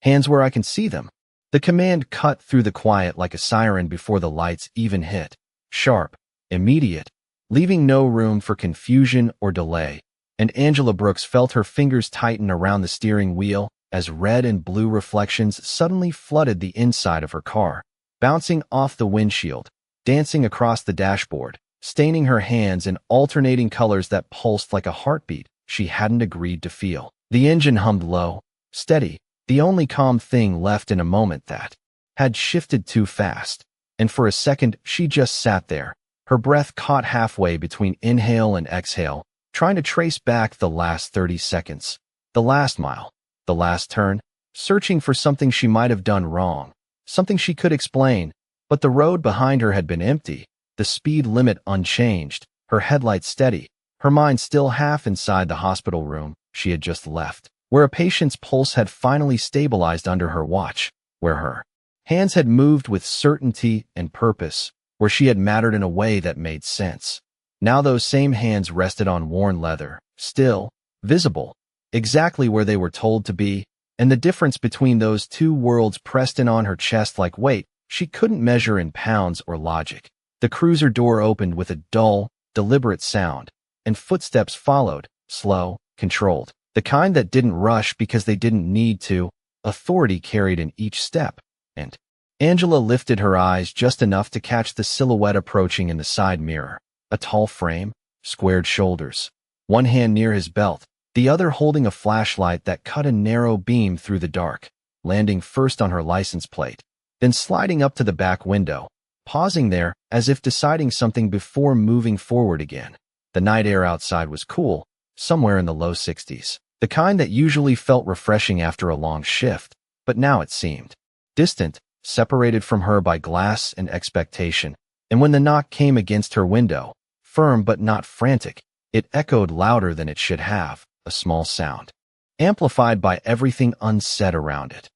Hands where I can see them. The command cut through the quiet like a siren before the lights even hit. Sharp, immediate, leaving no room for confusion or delay. And Angela Brooks felt her fingers tighten around the steering wheel as red and blue reflections suddenly flooded the inside of her car, bouncing off the windshield, dancing across the dashboard, staining her hands in alternating colors that pulsed like a heartbeat she hadn't agreed to feel. The engine hummed low, steady, the only calm thing left in a moment that had shifted too fast. And for a second, she just sat there, her breath caught halfway between inhale and exhale, trying to trace back the last 30 seconds, the last mile, the last turn, searching for something she might have done wrong, something she could explain. But the road behind her had been empty, the speed limit unchanged, her headlights steady, her mind still half inside the hospital room she had just left, where a patient's pulse had finally stabilized under her watch, where her hands had moved with certainty and purpose, where she had mattered in a way that made sense. Now those same hands rested on worn leather, still, visible, exactly where they were told to be, and the difference between those two worlds pressed in on her chest like weight she couldn't measure in pounds or logic. The cruiser door opened with a dull, deliberate sound, and footsteps followed, slow, controlled, the kind that didn't rush because they didn't need to. Authority carried in each step, and Angela lifted her eyes just enough to catch the silhouette approaching in the side mirror. A tall frame, squared shoulders, one hand near his belt, the other holding a flashlight that cut a narrow beam through the dark, landing first on her license plate, then sliding up to the back window, pausing there as if deciding something before moving forward again. The night air outside was cool, somewhere in the low 60s, the kind that usually felt refreshing after a long shift, but now it seemed distant, separated from her by glass and expectation. And when the knock came against her window, firm but not frantic, it echoed louder than it should have, a small sound, amplified by everything unsaid around it.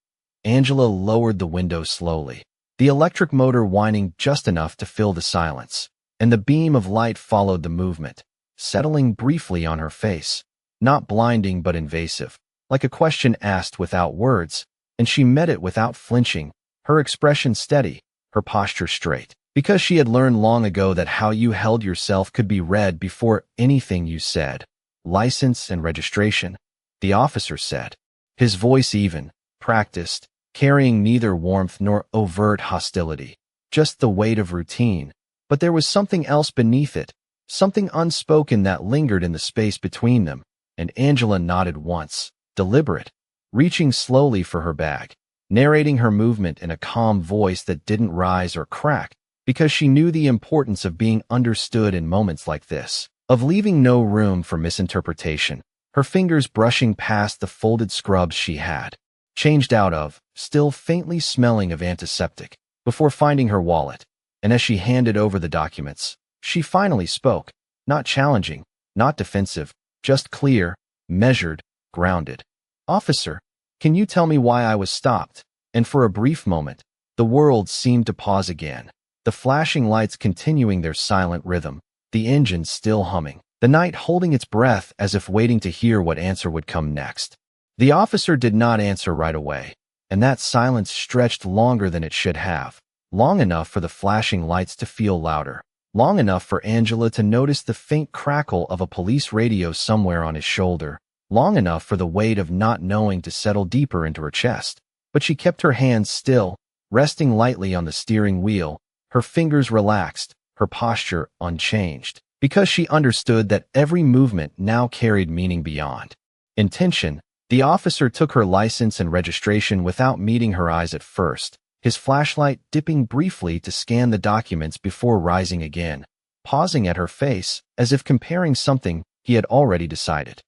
Angela lowered the window slowly, the electric motor whining just enough to fill the silence, and the beam of light followed the movement, settling briefly on her face, not blinding but invasive, like a question asked without words, and she met it without flinching, her expression steady, her posture straight. Because she had learned long ago that how you held yourself could be read before anything you said. License and registration, the officer said, his voice even, practiced, carrying neither warmth nor overt hostility, just the weight of routine. But there was something else beneath it, something unspoken that lingered in the space between them, and Angela nodded once, deliberate, reaching slowly for her bag, narrating her movement in a calm voice that didn't rise or crack, because she knew the importance of being understood in moments like this, of leaving no room for misinterpretation, her fingers brushing past the folded scrubs she had changed out of, still faintly smelling of antiseptic, before finding her wallet. And as she handed over the documents, she finally spoke, not challenging, not defensive, just clear, measured, grounded. "Officer, can you tell me why I was stopped?" And for a brief moment, the world seemed to pause again. The flashing lights continuing their silent rhythm, the engine still humming, the night holding its breath as if waiting to hear what answer would come next. The officer did not answer right away, and that silence stretched longer than it should have, long enough for the flashing lights to feel louder, long enough for Angela to notice the faint crackle of a police radio somewhere on his shoulder, long enough for the weight of not knowing to settle deeper into her chest. But she kept her hands still, resting lightly on the steering wheel, her fingers relaxed, her posture unchanged, because she understood that every movement now carried meaning beyond intention. The officer took her license and registration without meeting her eyes at first, his flashlight dipping briefly to scan the documents before rising again, pausing at her face as if comparing something he had already decided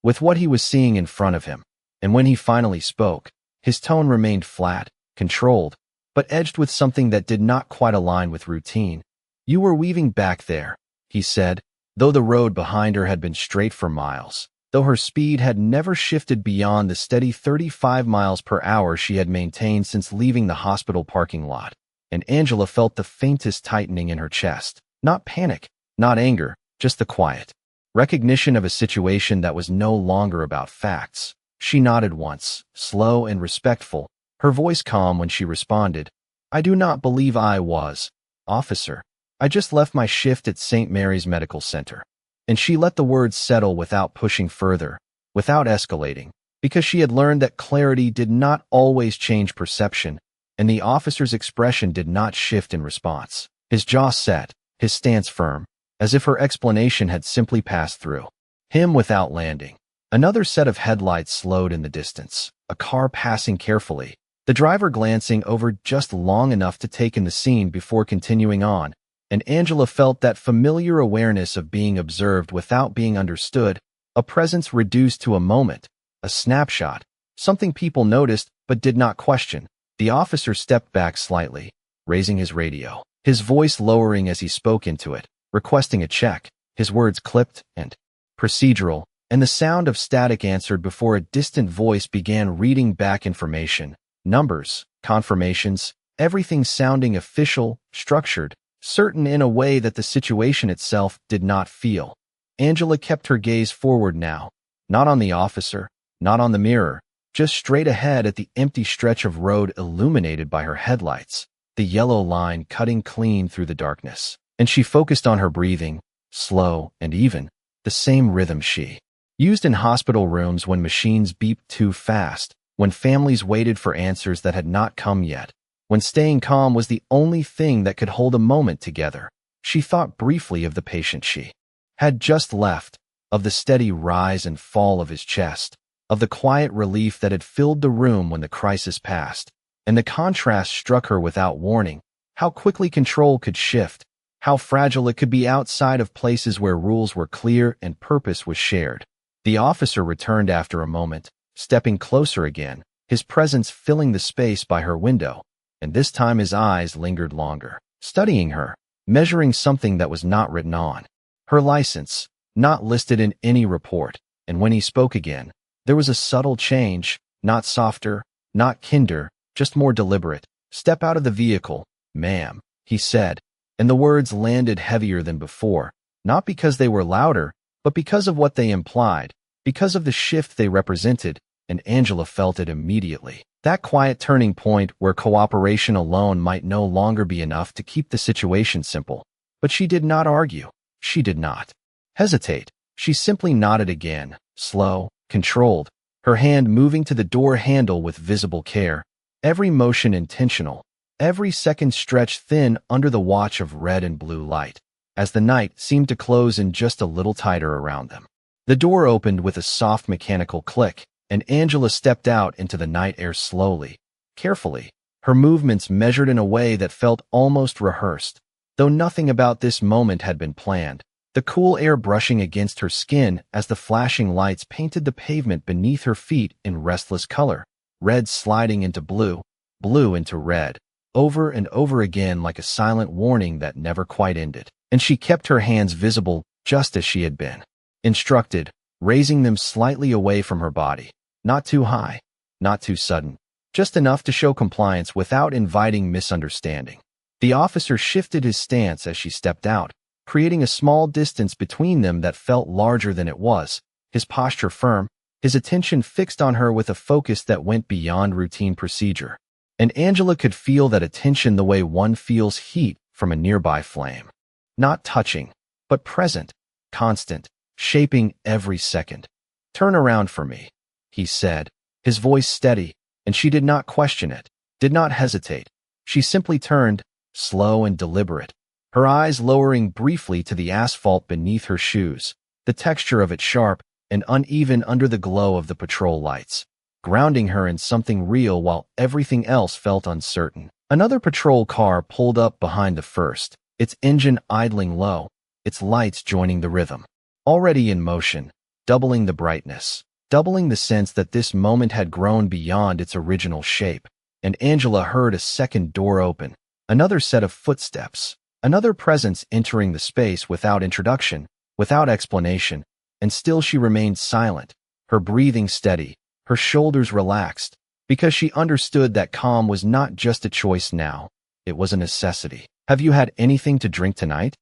with what he was seeing in front of him. And when he finally spoke, his tone remained flat, controlled, but edged with something that did not quite align with routine. "You were weaving back there," he said, though the road behind her had been straight for miles, though her speed had never shifted beyond the steady 35 miles per hour she had maintained since leaving the hospital parking lot. And Angela felt the faintest tightening in her chest. Not panic, not anger, just the quiet recognition of a situation that was no longer about facts. She nodded once, slow and respectful, her voice calm when she responded, "I do not believe I was, officer. I just left my shift at St. Mary's Medical Center." And she let the words settle without pushing further, without escalating, because she had learned that clarity did not always change perception, and the officer's expression did not shift in response. His jaw set, his stance firm, as if her explanation had simply passed through him without landing. Another set of headlights slowed in the distance, a car passing carefully, the driver glancing over just long enough to take in the scene before continuing on, and Angela felt that familiar awareness of being observed without being understood, a presence reduced to a moment, a snapshot, something people noticed but did not question. The officer stepped back slightly, raising his radio, his voice lowering as he spoke into it, requesting a check, his words clipped and procedural, and the sound of static answered before a distant voice began reading back information, numbers, confirmations, everything sounding official, structured, certain in a way that the situation itself did not feel. Angela kept her gaze forward now, not on the officer, not on the mirror, just straight ahead at the empty stretch of road illuminated by her headlights, the yellow line cutting clean through the darkness. And she focused on her breathing, slow and even, the same rhythm she used in hospital rooms when machines beeped too fast, when families waited for answers that had not come yet, when staying calm was the only thing that could hold a moment together. She thought briefly of the patient she had just left, of the steady rise and fall of his chest, of the quiet relief that had filled the room when the crisis passed, and the contrast struck her without warning, how quickly control could shift, how fragile it could be outside of places where rules were clear and purpose was shared. The officer returned after a moment, stepping closer again, his presence filling the space by her window, and this time his eyes lingered longer, studying her, measuring something that was not written on her license, not listed in any report, and when he spoke again, there was a subtle change, not softer, not kinder, just more deliberate. "Step out of the vehicle, ma'am," he said, and the words landed heavier than before, not because they were louder, but because of what they implied, because of the shift they represented, and Angela felt it immediately. That quiet turning point where cooperation alone might no longer be enough to keep the situation simple. But she did not argue. She did not hesitate. She simply nodded again, slow, controlled, her hand moving to the door handle with visible care, every motion intentional, every second stretched thin under the watch of red and blue light, as the night seemed to close in just a little tighter around them. The door opened with a soft mechanical click, and Angela stepped out into the night air slowly, carefully, her movements measured in a way that felt almost rehearsed, though nothing about this moment had been planned. The cool air brushing against her skin as the flashing lights painted the pavement beneath her feet in restless color, red sliding into blue, blue into red, over and over again like a silent warning that never quite ended. And she kept her hands visible just as she had been instructed, raising them slightly away from her body, not too high, not too sudden, just enough to show compliance without inviting misunderstanding. The officer shifted his stance as she stepped out, creating a small distance between them that felt larger than it was, his posture firm, his attention fixed on her with a focus that went beyond routine procedure. And Angela could feel that attention the way one feels heat from a nearby flame. Not touching, but present, constant, shaping every second. "Turn around for me," he said, his voice steady, and she did not question it, did not hesitate. She simply turned, slow and deliberate, her eyes lowering briefly to the asphalt beneath her shoes, the texture of it sharp and uneven under the glow of the patrol lights, grounding her in something real while everything else felt uncertain. Another patrol car pulled up behind the first, its engine idling low, its lights joining the rhythm. Already in motion, doubling the brightness, doubling the sense that this moment had grown beyond its original shape, and Angela heard a second door open, another set of footsteps, another presence entering the space without introduction, without explanation, and still she remained silent, her breathing steady, her shoulders relaxed, because she understood that calm was not just a choice now, it was a necessity. "Have you had anything to drink tonight?"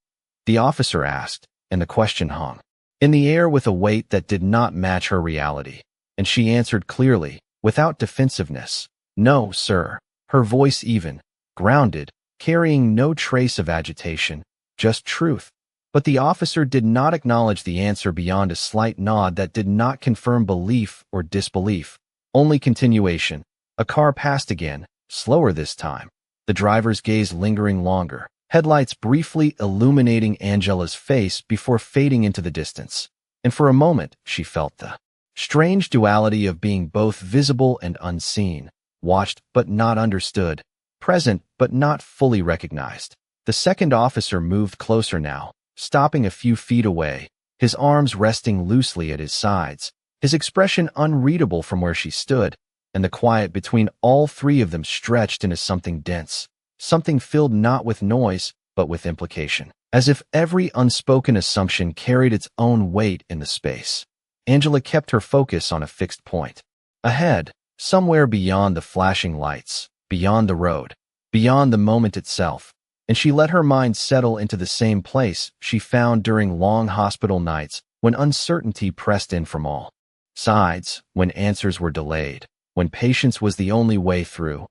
the officer asked, and the question hung in the air with a weight that did not match her reality. and she answered clearly, without defensiveness. "No, sir." Her voice even, grounded, carrying no trace of agitation, just truth. But the officer did not acknowledge the answer beyond a slight nod that did not confirm belief or disbelief, only continuation. A car passed again, slower this time, the driver's gaze lingering longer, headlights briefly illuminating Angela's face before fading into the distance. And for a moment, she felt the strange duality of being both visible and unseen, watched but not understood, present but not fully recognized. The second officer moved closer now, stopping a few feet away, his arms resting loosely at his sides, his expression unreadable from where she stood, and the quiet between all three of them stretched into something dense, something filled not with noise, but with implication, as if every unspoken assumption carried its own weight in the space. Angela kept her focus on a fixed point. Ahead, somewhere beyond the flashing lights, beyond the road, beyond the moment itself, and she let her mind settle into the same place she found during long hospital nights when uncertainty pressed in from all sides, when answers were delayed, when patience was the only way through.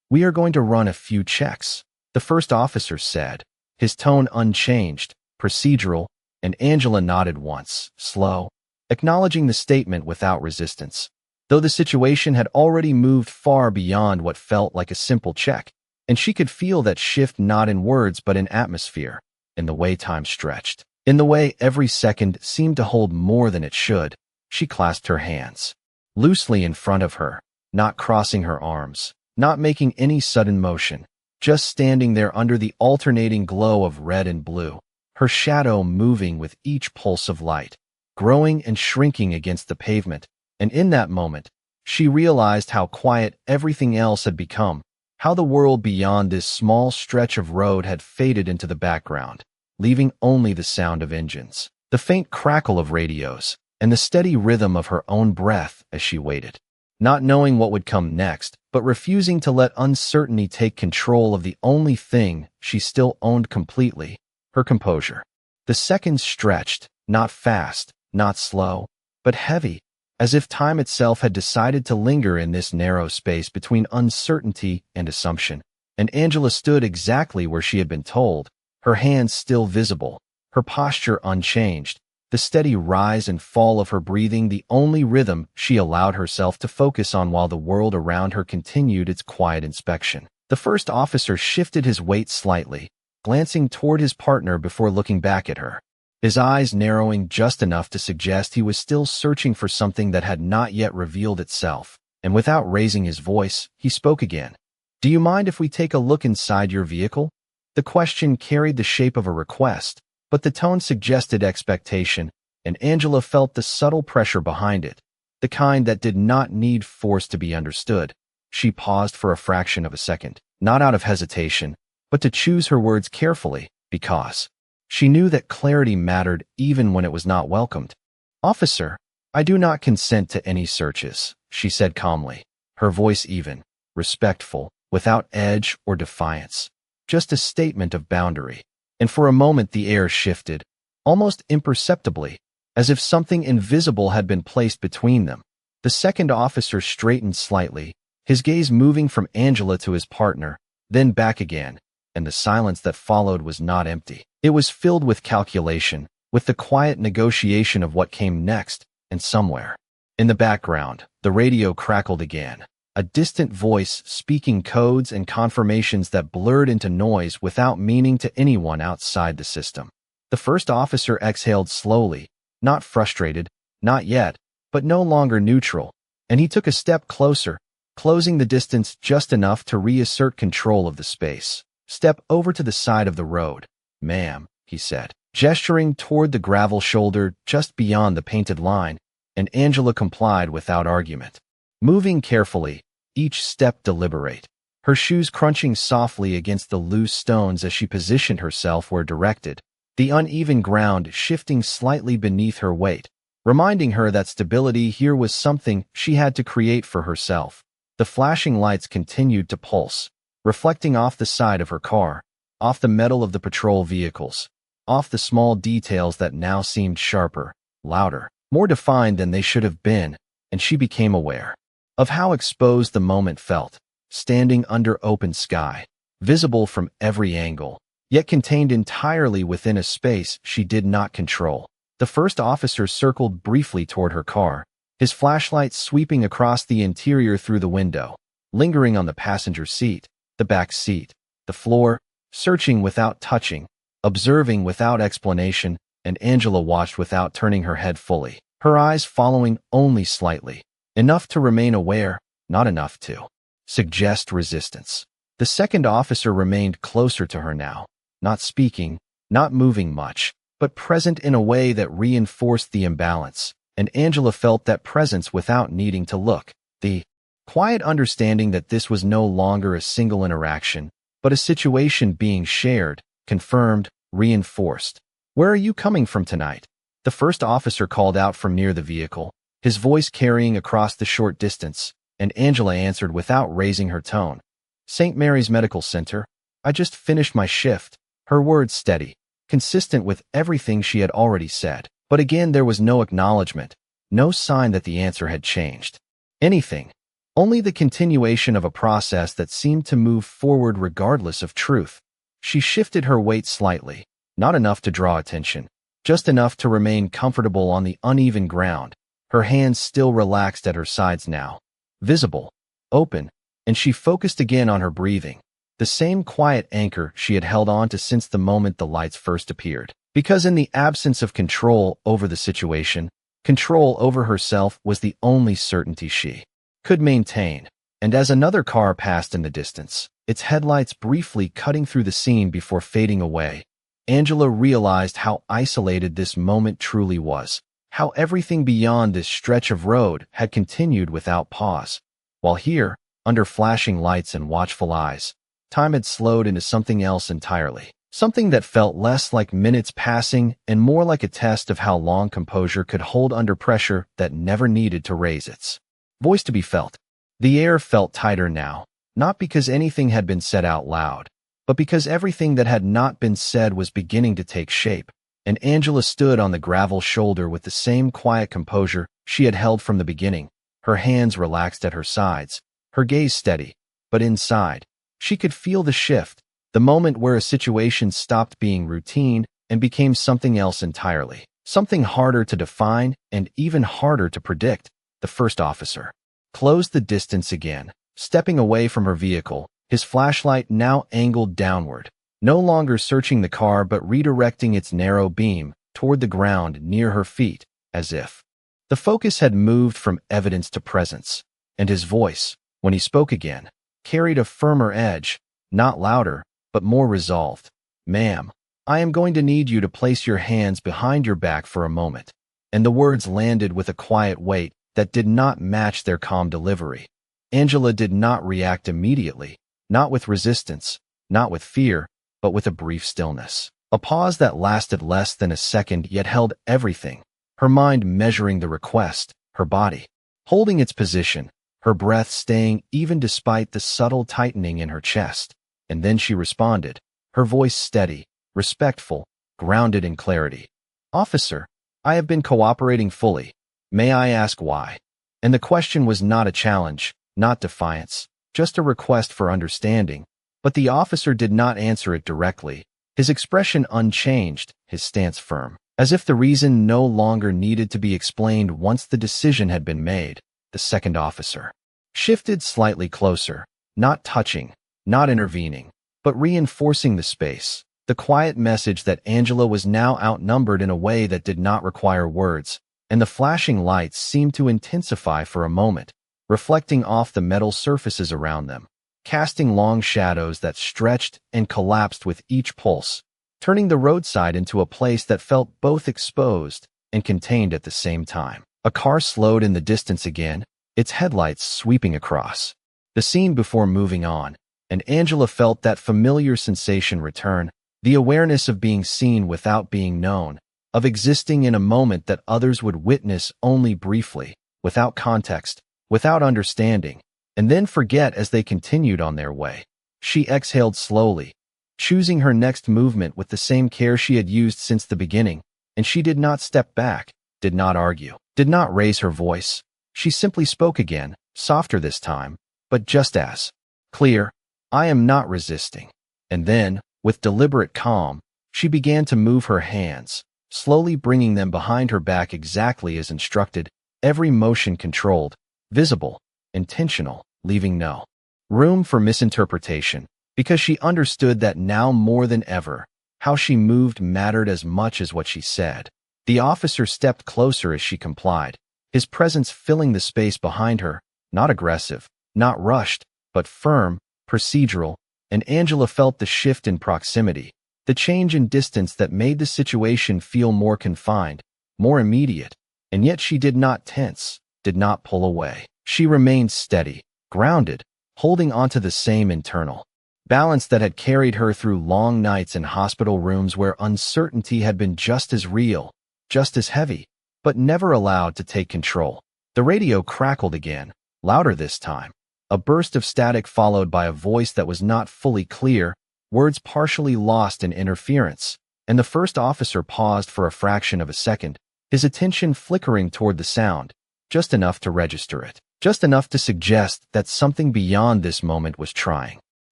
"We are going to run a few checks," the first officer said, his tone unchanged, procedural, and Angela nodded once, slow, acknowledging the statement without resistance, though the situation had already moved far beyond what felt like a simple check, and she could feel that shift not in words but in atmosphere, in the way time stretched, in the way every second seemed to hold more than it should. She clasped her hands loosely in front of her, not crossing her arms, not making any sudden motion, just standing there under the alternating glow of red and blue, her shadow moving with each pulse of light, growing and shrinking against the pavement. And in that moment, she realized how quiet everything else had become, how the world beyond this small stretch of road had faded into the background, leaving only the sound of engines, the faint crackle of radios, and the steady rhythm of her own breath as she waited, not knowing what would come next, but refusing to let uncertainty take control of the only thing she still owned completely, her composure. The seconds stretched, not fast, not slow, but heavy, as if time itself had decided to linger in this narrow space between uncertainty and assumption. And Angela stood exactly where she had been told, her hands still visible, her posture unchanged, the steady rise and fall of her breathing the only rhythm she allowed herself to focus on while the world around her continued its quiet inspection. The first officer shifted his weight slightly, glancing toward his partner before looking back at her, his eyes narrowing just enough to suggest he was still searching for something that had not yet revealed itself. And without raising his voice, he spoke again. "Do you mind if we take a look inside your vehicle?" The question carried the shape of a request, but the tone suggested expectation, and Angela felt the subtle pressure behind it, the kind that did not need force to be understood. She paused for a fraction of a second, not out of hesitation, but to choose her words carefully, because she knew that clarity mattered even when it was not welcomed. "Officer, I do not consent to any searches," she said calmly, her voice even, respectful, without edge or defiance, just a statement of boundary. And for a moment the air shifted, almost imperceptibly, as if something invisible had been placed between them. The second officer straightened slightly, his gaze moving from Angela to his partner, then back again, and the silence that followed was not empty. It was filled with calculation, with the quiet negotiation of what came next, and somewhere in the background, the radio crackled again, a distant voice speaking codes and confirmations that blurred into noise without meaning to anyone outside the system. The first officer exhaled slowly, not frustrated, not yet, but no longer neutral, and he took a step closer, closing the distance just enough to reassert control of the space. "Step over to the side of the road, ma'am," he said, gesturing toward the gravel shoulder just beyond the painted line, and Angela complied without argument. Moving carefully, each step deliberate, her shoes crunching softly against the loose stones as she positioned herself where directed, the uneven ground shifting slightly beneath her weight, reminding her that stability here was something she had to create for herself. The flashing lights continued to pulse, reflecting off the side of her car, off the metal of the patrol vehicles, off the small details that now seemed sharper, louder, more defined than they should have been, and she became aware of how exposed the moment felt, standing under open sky, visible from every angle, yet contained entirely within a space she did not control. The first officer circled briefly toward her car, his flashlight sweeping across the interior through the window, lingering on the passenger seat, the back seat, the floor, searching without touching, observing without explanation, and Angela watched without turning her head fully, her eyes following only slightly, enough to remain aware, not enough to suggest resistance. The second officer remained closer to her now, not speaking, not moving much, but present in a way that reinforced the imbalance, and Angela felt that presence without needing to look. The quiet understanding that this was no longer a single interaction, but a situation being shared, confirmed, reinforced. "Where are you coming from tonight?" The first officer called out from near the vehicle, his voice carrying across the short distance, and Angela answered without raising her tone. "St. Mary's Medical Center. I just finished my shift." Her words steady, consistent with everything she had already said. But again there was no acknowledgement, no sign that the answer had changed. Anything. Only the continuation of a process that seemed to move forward regardless of truth. She shifted her weight slightly, not enough to draw attention, just enough to remain comfortable on the uneven ground, her hands still relaxed at her sides now, visible, open, and she focused again on her breathing, the same quiet anchor she had held on to since the moment the lights first appeared. Because in the absence of control over the situation, control over herself was the only certainty she could maintain. And as another car passed in the distance, its headlights briefly cutting through the scene before fading away, Angela realized how isolated this moment truly was, how everything beyond this stretch of road had continued without pause, while here, under flashing lights and watchful eyes, time had slowed into something else entirely. Something that felt less like minutes passing and more like a test of how long composure could hold under pressure that never needed to raise its voice to be felt. The air felt tighter now, not because anything had been said out loud, but because everything that had not been said was beginning to take shape, and Angela stood on the gravel shoulder with the same quiet composure she had held from the beginning, her hands relaxed at her sides, her gaze steady, but inside, she could feel the shift. The moment where a situation stopped being routine and became something else entirely, something harder to define and even harder to predict. The first officer closed the distance again, stepping away from her vehicle, his flashlight now angled downward, no longer searching the car but redirecting its narrow beam toward the ground near her feet, as if the focus had moved from evidence to presence, and his voice, when he spoke again, carried a firmer edge, not louder, but more resolved. "Ma'am, I am going to need you to place your hands behind your back for a moment." And the words landed with a quiet weight that did not match their calm delivery. Angela did not react immediately, not with resistance, not with fear, but with a brief stillness. A pause that lasted less than a second yet held everything, her mind measuring the request, her body holding its position, her breath staying even despite the subtle tightening in her chest. And then she responded, her voice steady, respectful, grounded in clarity. "Officer, I have been cooperating fully. May I ask why?" And the question was not a challenge, not defiance, just a request for understanding. But the officer did not answer it directly, his expression unchanged, his stance firm, as if the reason no longer needed to be explained once the decision had been made. The second officer shifted slightly closer, not touching, not intervening, but reinforcing the space, the quiet message that Angela was now outnumbered in a way that did not require words, and the flashing lights seemed to intensify for a moment, reflecting off the metal surfaces around them, casting long shadows that stretched and collapsed with each pulse, turning the roadside into a place that felt both exposed and contained at the same time. A car slowed in the distance again, its headlights sweeping across the scene before moving on, and Angela felt that familiar sensation return, the awareness of being seen without being known, of existing in a moment that others would witness only briefly, without context, without understanding, and then forget as they continued on their way. She exhaled slowly, choosing her next movement with the same care she had used since the beginning, and she did not step back, did not argue, did not raise her voice, She simply spoke again, softer this time, but just as clear. "I am not resisting." And then, with deliberate calm, she began to move her hands, slowly bringing them behind her back exactly as instructed, every motion controlled, visible, intentional, leaving no room for misinterpretation, because she understood that now more than ever, how she moved mattered as much as what she said. The officer stepped closer as she complied, his presence filling the space behind her, not aggressive, not rushed, but firm, procedural, and Angela felt the shift in proximity, the change in distance that made the situation feel more confined, more immediate, and yet she did not tense, did not pull away. She remained steady, grounded, holding onto the same internal balance that had carried her through long nights in hospital rooms where uncertainty had been just as real, just as heavy, but never allowed to take control. The radio crackled again, louder this time. A burst of static followed by a voice that was not fully clear, words partially lost in interference, and the first officer paused for a fraction of a second, his attention flickering toward the sound, just enough to register it, just enough to suggest that something beyond this moment was trying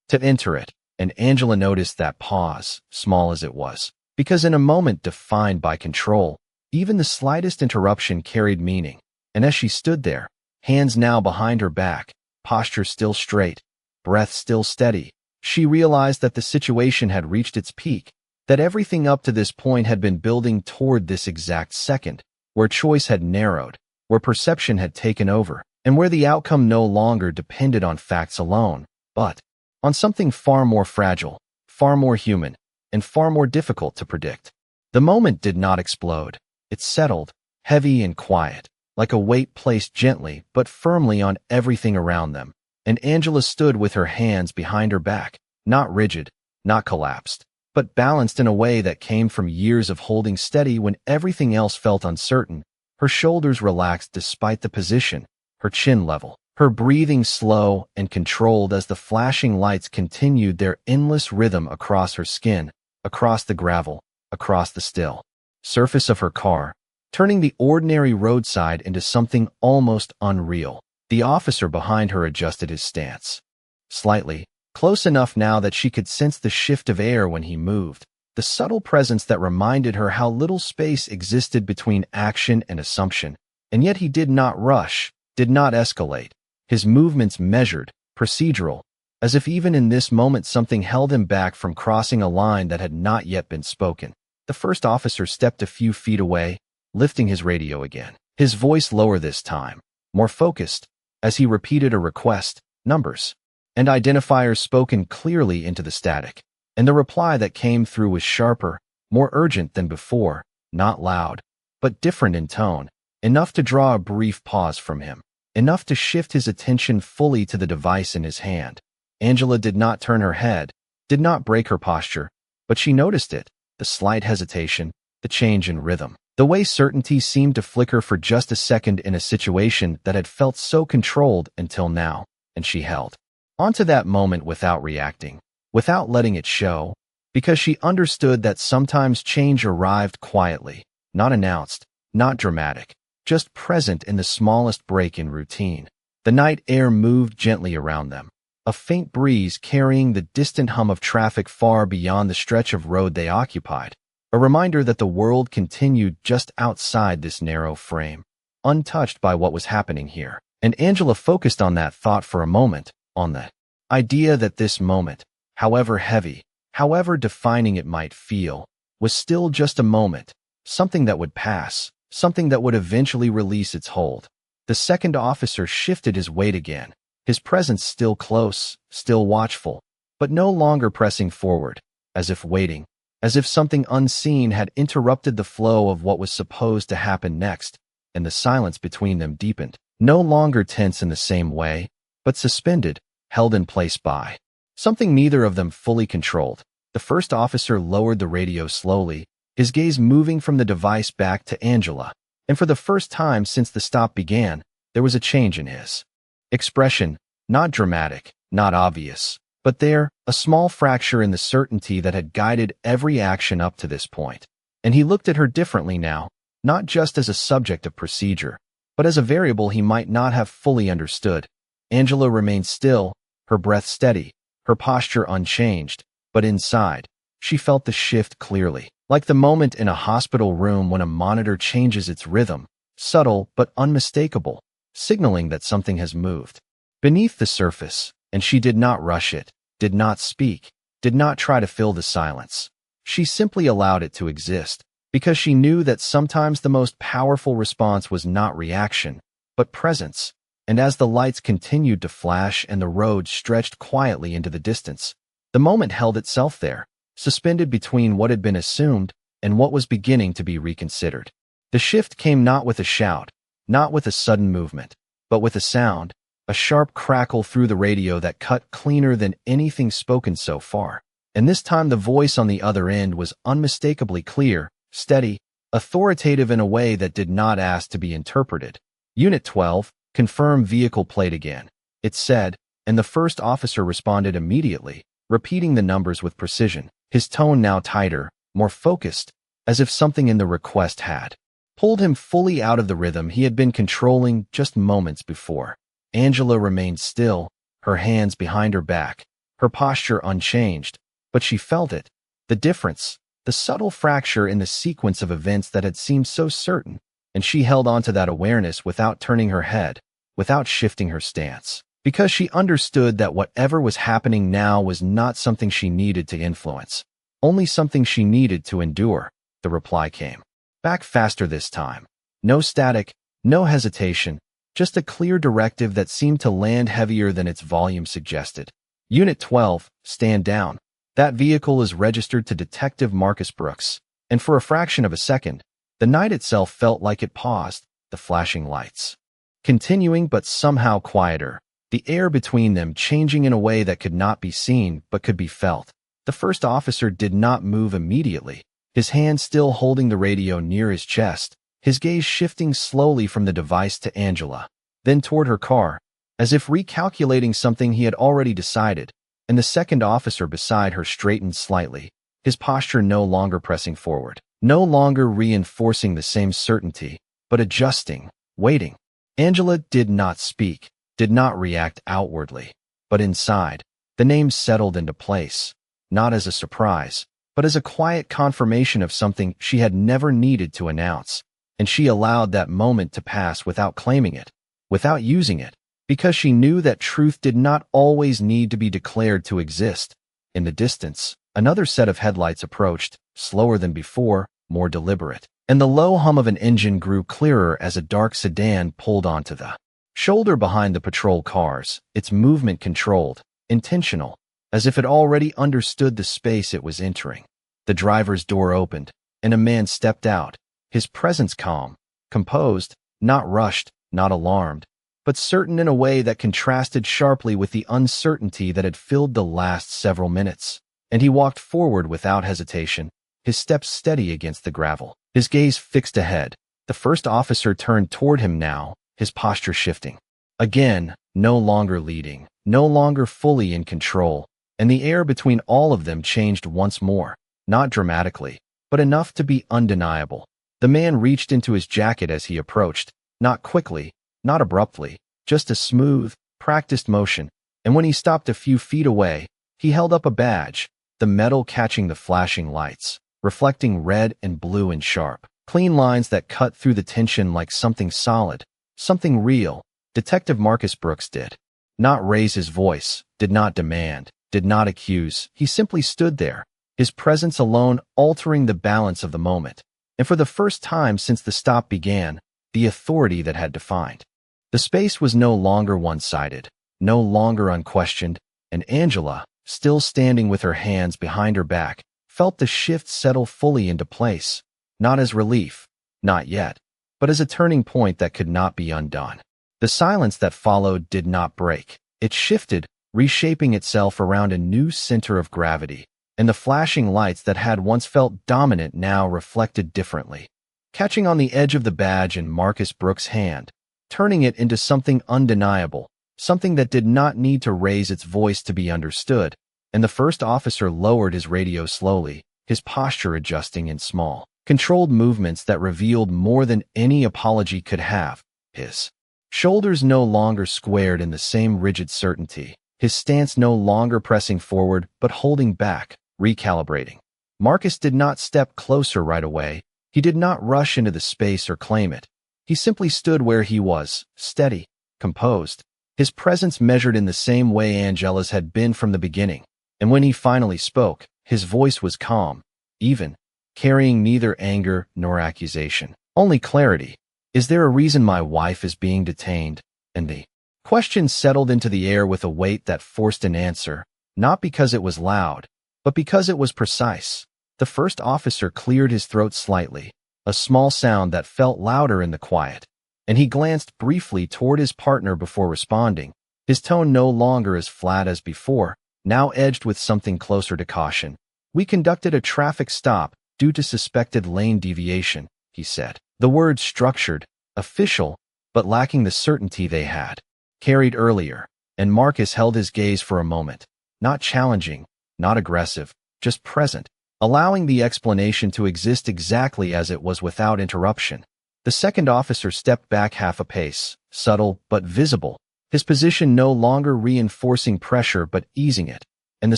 to enter it. And Angela noticed that pause, small as it was, because in a moment defined by control, even the slightest interruption carried meaning. And as she stood there, hands now behind her back, posture still straight, breath still steady, she realized that the situation had reached its peak, that everything up to this point had been building toward this exact second, where choice had narrowed, where perception had taken over, and where the outcome no longer depended on facts alone, but on something far more fragile, far more human, and far more difficult to predict. The moment did not explode. It settled, heavy and quiet, like a weight placed gently but firmly on everything around them, and Angela stood with her hands behind her back, not rigid, not collapsed, but balanced in a way that came from years of holding steady when everything else felt uncertain. Her shoulders relaxed despite the position, her chin level, her breathing slow and controlled as the flashing lights continued their endless rhythm across her skin, across the gravel, across the still surface of her car, turning the ordinary roadside into something almost unreal. The officer behind her adjusted his stance slightly, close enough now that she could sense the shift of air when he moved, the subtle presence that reminded her how little space existed between action and assumption. And yet he did not rush, did not escalate, his movements measured, procedural, as if even in this moment something held him back from crossing a line that had not yet been spoken. The first officer stepped a few feet away, lifting his radio again, his voice lower this time, more focused, as he repeated a request, numbers and identifiers spoken clearly into the static. And the reply that came through was sharper, more urgent than before, not loud, but different in tone, enough to draw a brief pause from him, enough to shift his attention fully to the device in his hand. Angela did not turn her head, did not break her posture, but she noticed it, the slight hesitation, the change in rhythm, the way certainty seemed to flicker for just a second in a situation that had felt so controlled until now, and she held onto that moment without reacting, without letting it show, because she understood that sometimes change arrived quietly, not announced, not dramatic, just present in the smallest break in routine. The night air moved gently around them, a faint breeze carrying the distant hum of traffic far beyond the stretch of road they occupied, a reminder that the world continued just outside this narrow frame, untouched by what was happening here. And Angela focused on that thought for a moment, on the idea that this moment, however heavy, however defining it might feel, was still just a moment, something that would pass, something that would eventually release its hold. The second officer shifted his weight again, his presence still close, still watchful, but no longer pressing forward, as if waiting, as if something unseen had interrupted the flow of what was supposed to happen next, and the silence between them deepened, no longer tense in the same way, but suspended, held in place by something neither of them fully controlled. The first officer lowered the radio slowly, his gaze moving from the device back to Angela, and for the first time since the stop began, there was a change in his expression, not dramatic, not obvious, but there, a small fracture in the certainty that had guided every action up to this point. And he looked at her differently now, not just as a subject of procedure, but as a variable he might not have fully understood. Angela remained still, her breath steady, her posture unchanged, but inside, she felt the shift clearly, like the moment in a hospital room when a monitor changes its rhythm, subtle but unmistakable, signaling that something has moved beneath the surface, and she did not rush it, did not speak, did not try to fill the silence. She simply allowed it to exist, because she knew that sometimes the most powerful response was not reaction, but presence. And as the lights continued to flash and the road stretched quietly into the distance, the moment held itself there, suspended between what had been assumed and what was beginning to be reconsidered. The shift came not with a shout, not with a sudden movement, but with a sound, a sharp crackle through the radio that cut cleaner than anything spoken so far. And this time the voice on the other end was unmistakably clear, steady, authoritative in a way that did not ask to be interpreted. Unit 12, confirm vehicle plate again, it said, and the first officer responded immediately, repeating the numbers with precision, his tone now tighter, more focused, as if something in the request had pulled him fully out of the rhythm he had been controlling just moments before. Angela remained still, her hands behind her back, her posture unchanged, but she felt it, the difference, the subtle fracture in the sequence of events that had seemed so certain, and she held on to that awareness without turning her head, without shifting her stance, because she understood that whatever was happening now was not something she needed to influence, only something she needed to endure. The reply came. Back faster this time. No static, no hesitation, just a clear directive that seemed to land heavier than its volume suggested. Unit 12, stand down. That vehicle is registered to Detective Marcus Brooks, and for a fraction of a second, the night itself felt like it paused, the flashing lights continuing but somehow quieter, the air between them changing in a way that could not be seen but could be felt. The first officer did not move immediately, his hand still holding the radio near his chest, his gaze shifting slowly from the device to Angela, then toward her car, as if recalculating something he had already decided, and the second officer beside her straightened slightly, his posture no longer pressing forward, no longer reinforcing the same certainty, but adjusting, waiting. Angela did not speak, did not react outwardly, but inside, the name settled into place, not as a surprise, but as a quiet confirmation of something she had never needed to announce, and she allowed that moment to pass without claiming it, without using it, because she knew that truth did not always need to be declared to exist. In the distance, another set of headlights approached, slower than before, more deliberate, and the low hum of an engine grew clearer as a dark sedan pulled onto the shoulder behind the patrol cars, its movement controlled, intentional, as if it already understood the space it was entering. The driver's door opened, and a man stepped out, his presence calm, composed, not rushed, not alarmed, but certain in a way that contrasted sharply with the uncertainty that had filled the last several minutes. And he walked forward without hesitation, his steps steady against the gravel, his gaze fixed ahead. The first officer turned toward him now, his posture shifting. Again, no longer leading, no longer fully in control, and the air between all of them changed once more, not dramatically, but enough to be undeniable. The man reached into his jacket as he approached, not quickly, not abruptly, just a smooth, practiced motion, and when he stopped a few feet away, he held up a badge, the metal catching the flashing lights, reflecting red and blue in sharp, clean lines that cut through the tension like something solid, something real. Detective Marcus Brooks did not raise his voice, did not demand, did not accuse. He simply stood there, his presence alone altering the balance of the moment, and for the first time since the stop began, the authority that had defined. The space was no longer one-sided, no longer unquestioned, and Angela, still standing with her hands behind her back, felt the shift settle fully into place, not as relief, not yet, but as a turning point that could not be undone. The silence that followed did not break. It shifted, reshaping itself around a new center of gravity, and the flashing lights that had once felt dominant now reflected differently, catching on the edge of the badge in Marcus Brooks' hand, turning it into something undeniable, something that did not need to raise its voice to be understood, and the first officer lowered his radio slowly, his posture adjusting in small, controlled movements that revealed more than any apology could have. his shoulders no longer squared in the same rigid certainty, his stance no longer pressing forward but holding back, recalibrating. Marcus did not step closer right away. He did not rush into the space or claim it. He simply stood where he was, steady, composed, his presence measured in the same way Angela's had been from the beginning. And when he finally spoke, his voice was calm, even, carrying neither anger nor accusation, only clarity. Is there a reason my wife is being detained? And the question settled into the air with a weight that forced an answer, not because it was loud, but because it was precise. The first officer cleared his throat slightly, a small sound that felt louder in the quiet, and he glanced briefly toward his partner before responding, his tone no longer as flat as before, now edged with something closer to caution. We conducted a traffic stop due to suspected lane deviation, he said. The words structured, official, but lacking the certainty they had carried earlier, and Marcus held his gaze for a moment, not challenging, not aggressive, just present, allowing the explanation to exist exactly as it was without interruption. The second officer stepped back half a pace, subtle but visible, his position no longer reinforcing pressure but easing it, and the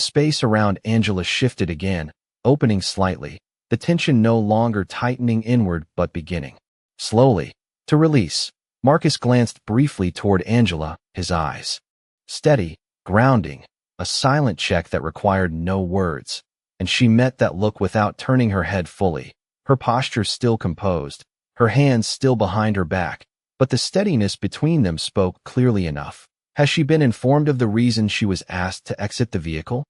space around Angela shifted again, opening slightly, the tension no longer tightening inward but beginning, slowly, to release. Marcus glanced briefly toward Angela, his eyes steady, grounding, a silent check that required no words, and she met that look without turning her head fully, her posture still composed, her hands still behind her back, but the steadiness between them spoke clearly enough. Has she been informed of the reason she was asked to exit the vehicle?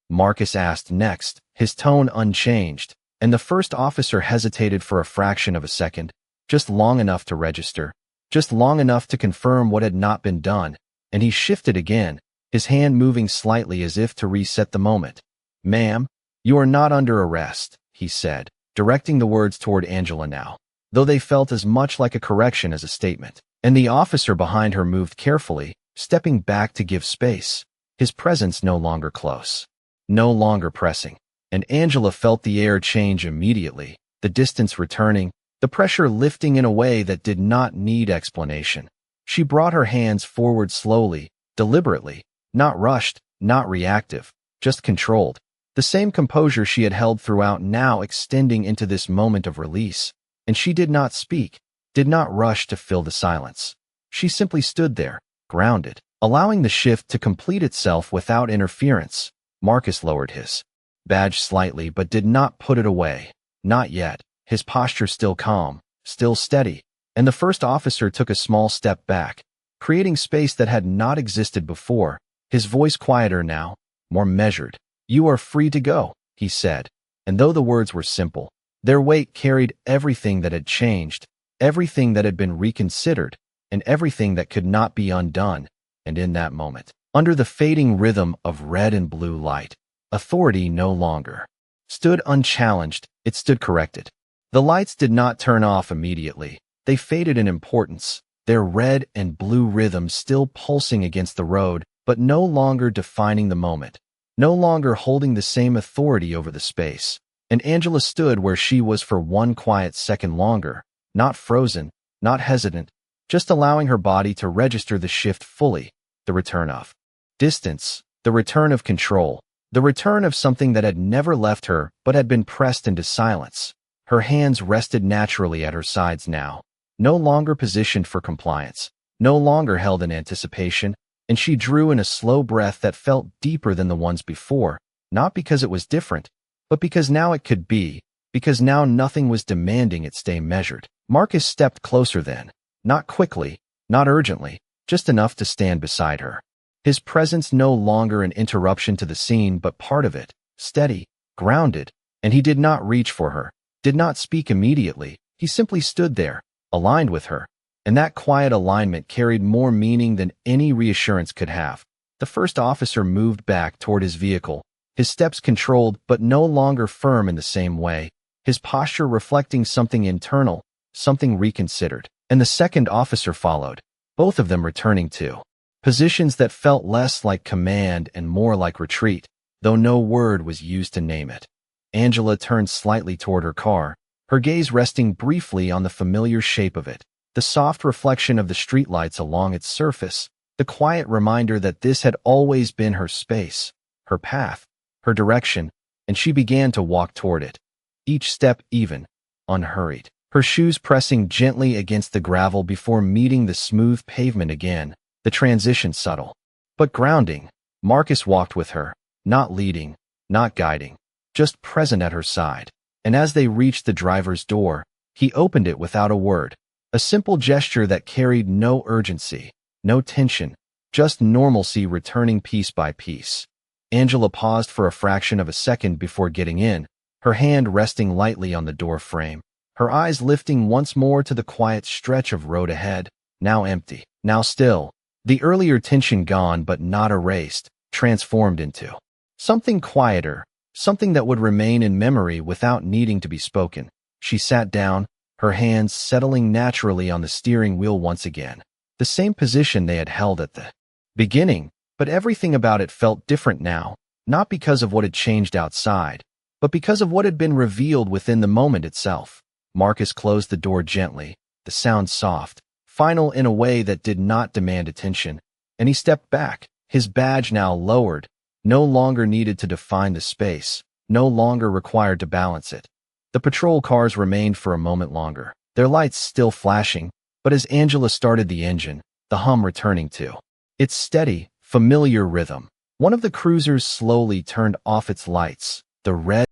Marcus asked next, his tone unchanged, and the first officer hesitated for a fraction of a second, just long enough to register, just long enough to confirm what had not been done, and he shifted again, his hand moving slightly as if to reset the moment. Ma'am, you are not under arrest, he said, directing the words toward Angela now, though they felt as much like a correction as a statement. And the officer behind her moved carefully, stepping back to give space, his presence no longer close, no longer pressing. And Angela felt the air change immediately, the distance returning, the pressure lifting in a way that did not need explanation. She brought her hands forward slowly, deliberately, not rushed, not reactive, just controlled. The same composure she had held throughout now extending into this moment of release. And she did not speak, did not rush to fill the silence. She simply stood there, grounded, allowing the shift to complete itself without interference. Marcus lowered his badge slightly but did not put it away. Not yet, his posture still calm, still steady, and the first officer took a small step back, creating space that had not existed before, his voice quieter now, more measured. You are free to go, he said, and though the words were simple, their weight carried everything that had changed, everything that had been reconsidered, and everything that could not be undone. And in that moment, under the fading rhythm of red and blue light, authority no longer stood unchallenged, it stood corrected. The lights did not turn off immediately. They faded in importance, their red and blue rhythm still pulsing against the road, but no longer defining the moment, no longer holding the same authority over the space. And Angela stood where she was for one quiet second longer, not frozen, not hesitant, just allowing her body to register the shift fully, the return of distance, the return of control, the return of something that had never left her but had been pressed into silence. Her hands rested naturally at her sides now, no longer positioned for compliance, no longer held in anticipation, and she drew in a slow breath that felt deeper than the ones before, not because it was different, but because now it could be, because now nothing was demanding it stay measured. Marcus stepped closer then, not quickly, not urgently, just enough to stand beside her. His presence no longer an interruption to the scene but part of it, steady, grounded, and he did not reach for her, did not speak immediately, he simply stood there, aligned with her, and that quiet alignment carried more meaning than any reassurance could have. The first officer moved back toward his vehicle, his steps controlled but no longer firm in the same way, his posture reflecting something internal, something reconsidered, and the second officer followed, both of them returning to positions that felt less like command and more like retreat, though no word was used to name it. Angela turned slightly toward her car, her gaze resting briefly on the familiar shape of it, the soft reflection of the streetlights along its surface, the quiet reminder that this had always been her space, her path, her direction, and she began to walk toward it, each step even, unhurried, her shoes pressing gently against the gravel before meeting the smooth pavement again, the transition subtle, but grounding. Marcus walked with her, not leading, not guiding, just present at her side, and as they reached the driver's door, he opened it without a word, a simple gesture that carried no urgency, no tension, just normalcy returning piece by piece. Angela paused for a fraction of a second before getting in, her hand resting lightly on the door frame, her eyes lifting once more to the quiet stretch of road ahead, now empty, now still, the earlier tension gone but not erased, transformed into something quieter, something that would remain in memory without needing to be spoken. She sat down, her hands settling naturally on the steering wheel once again, the same position they had held at the beginning, but everything about it felt different now, not because of what had changed outside, but because of what had been revealed within the moment itself. Marcus closed the door gently, the sound soft, final in a way that did not demand attention, and he stepped back, his badge now lowered, no longer needed to define the space, no longer required to balance it. The patrol cars remained for a moment longer, their lights still flashing, but as Angela started the engine, the hum returning to its steady, familiar rhythm. One of the cruisers slowly turned off its lights, the red